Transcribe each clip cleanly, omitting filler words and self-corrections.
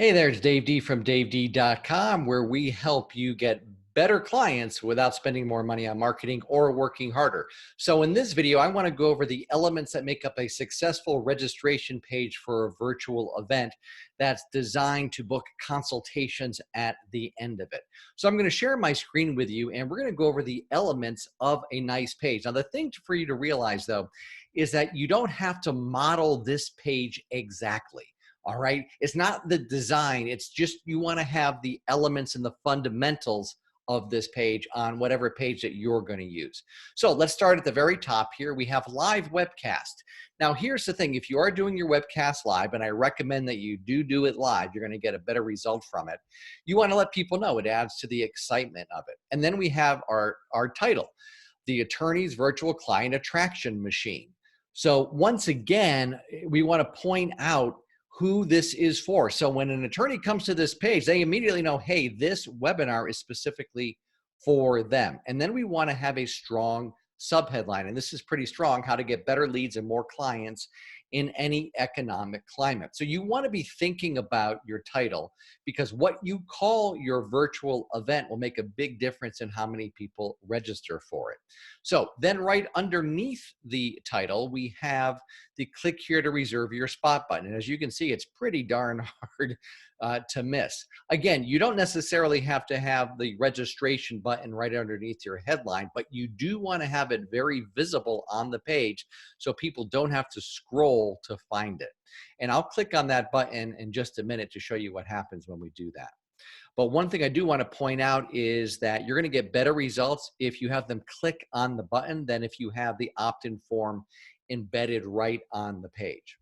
Hey there, it's Dave D from DaveD.com, where we help you get better clients without spending more money on marketing or working harder. So in this video, I want to go over the elements that make up a successful registration page for a virtual event that's designed to book consultations at the end of it. So I'm going to share my screen with you, and we're going to go over the elements of a nice page. Now, the thing for you to realize, though, is that you don't have to model this page exactly. All right. It's not the design. It's just you want to have the elements and the fundamentals of this page on whatever page that you're going to use. So let's start at the very top here. We have live webcast. Now, here's the thing. If you are doing your webcast live, and I recommend that you do it live, you're going to get a better result from it. You want to let people know. It adds to the excitement of it. And then we have our title, the Attorney's Virtual Client Attraction Machine. So once again, we want to point out who this is for. So when an attorney comes to this page, they immediately know, hey, this webinar is specifically for them. And then we want to have a strong subheadline. And this is pretty strong: how to get better leads and more clients in any economic climate. So you want to be thinking about your title, because what you call your virtual event will make a big difference in how many people register for it. So then right underneath the title, we have the click here to reserve your spot button. And as you can see, it's pretty darn hard to miss. Again, you don't necessarily have to have the registration button right underneath your headline, but you do want to have it very visible on the page so people don't have to scroll to find it. And I'll click on that button in just a minute to show you what happens when we do that. But one thing I do want to point out is that you're going to get better results if you have them click on the button than if you have the opt-in form embedded right on the page.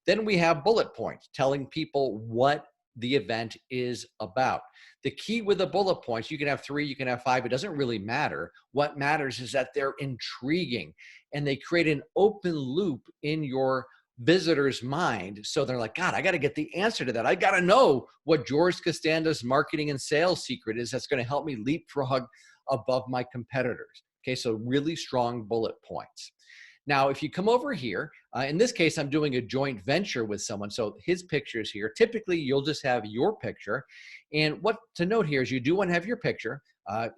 Then we have bullet points telling people what the event is about. The key with the bullet points, you can have 3, you can have 5, it doesn't really matter. What matters is that they're intriguing and they create an open loop in your visitor's mind. So they're like, God, I got to get the answer to that. I got to know what George Costanza's marketing and sales secret is that's going to help me leapfrog above my competitors. Okay, so really strong bullet points. Now, if you come over here, in this case, I'm doing a joint venture with someone. So his picture is here. Typically, you'll just have your picture. And what to note here is you do want to have your picture.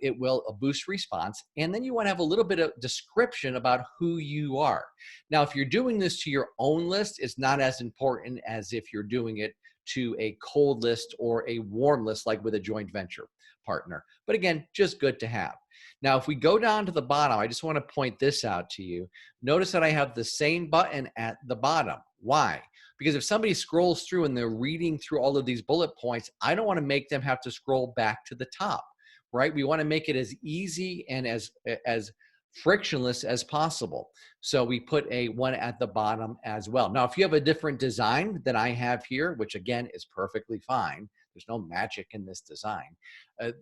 It will boost response. And then you want to have a little bit of description about who you are. Now, if you're doing this to your own list, it's not as important as if you're doing it to a cold list or a warm list, like with a joint venture partner. But again, just good to have. Now, if we go down to the bottom, I just want to point this out to you. Notice that I have the same button at the bottom. Why? Because if somebody scrolls through and they're reading through all of these bullet points, I don't want to make them have to scroll back to the top, right? We want to make it as easy and as frictionless as possible. So we put a one at the bottom as well. Now, if you have a different design than I have here, which again is perfectly fine, there's no magic in this design,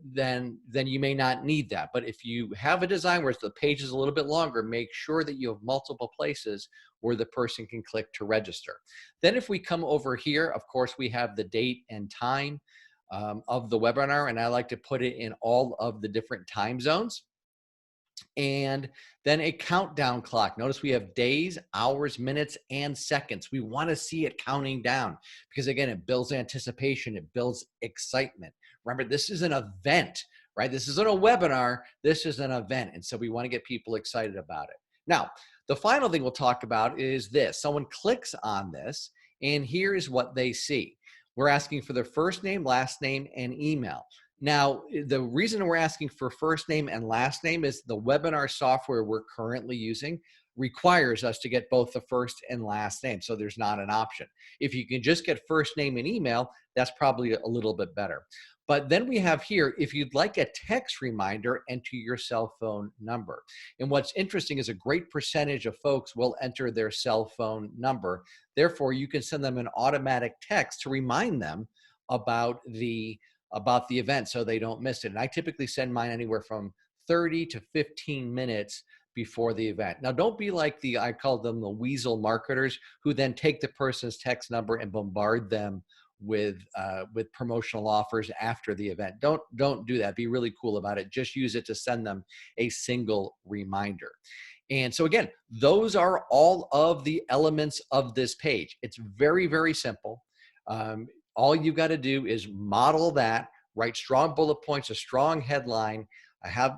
then you may not need that. But if you have a design where the page is a little bit longer, make sure that you have multiple places where the person can click to register. Then if we come over here, of course, we have the date and time of the webinar, and I like to put it in all of the different time zones. And then a countdown clock. Notice we have days, hours, minutes, and seconds. We want to see it counting down because, again, it builds anticipation. It builds excitement. Remember, this is an event, right? This isn't a webinar. This is an event. And so we want to get people excited about it. Now, the final thing we'll talk about is this. Someone clicks on this, and here is what they see. We're asking for their first name, last name, and email. Now, the reason we're asking for first name and last name is the webinar software we're currently using requires us to get both the first and last name. So there's not an option. If you can just get first name and email, that's probably a little bit better. But then we have here, if you'd like a text reminder, enter your cell phone number. And what's interesting is a great percentage of folks will enter their cell phone number. Therefore, you can send them an automatic text to remind them about the event so they don't miss it. And I typically send mine anywhere from 30 to 15 minutes before the event. Now, don't be like I call them the weasel marketers who then take the person's text number and bombard them with promotional offers after the event. Don't do that. Be really cool about it. Just use it to send them a single reminder. And so again, those are all of the elements of this page. It's very, very simple. All you got to do is model that, write strong bullet points, a strong headline,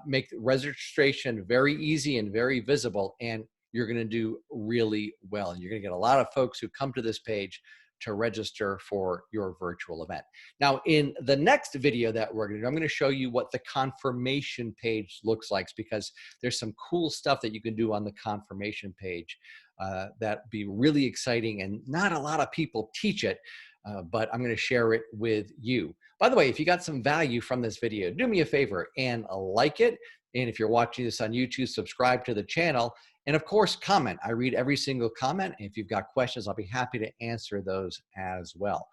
make the registration very easy and very visible, and you're going to do really well. And you're going to get a lot of folks who come to this page to register for your virtual event. Now, in the next video that we're going to do, I'm going to show you what the confirmation page looks like, because there's some cool stuff that you can do on the confirmation page that be really exciting, and not a lot of people teach it, but I'm going to share it with you. By the way, if you got some value from this video, do me a favor and like it. And if you're watching this on YouTube, subscribe to the channel. And of course, comment. I read every single comment. And if you've got questions, I'll be happy to answer those as well.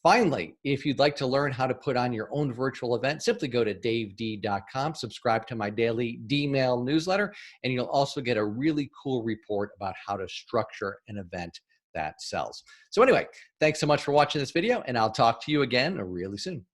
Finally, if you'd like to learn how to put on your own virtual event, simply go to daved.com, subscribe to my daily D-mail newsletter, and you'll also get a really cool report about how to structure an event that sells. So anyway, thanks so much for watching this video, and I'll talk to you again really soon.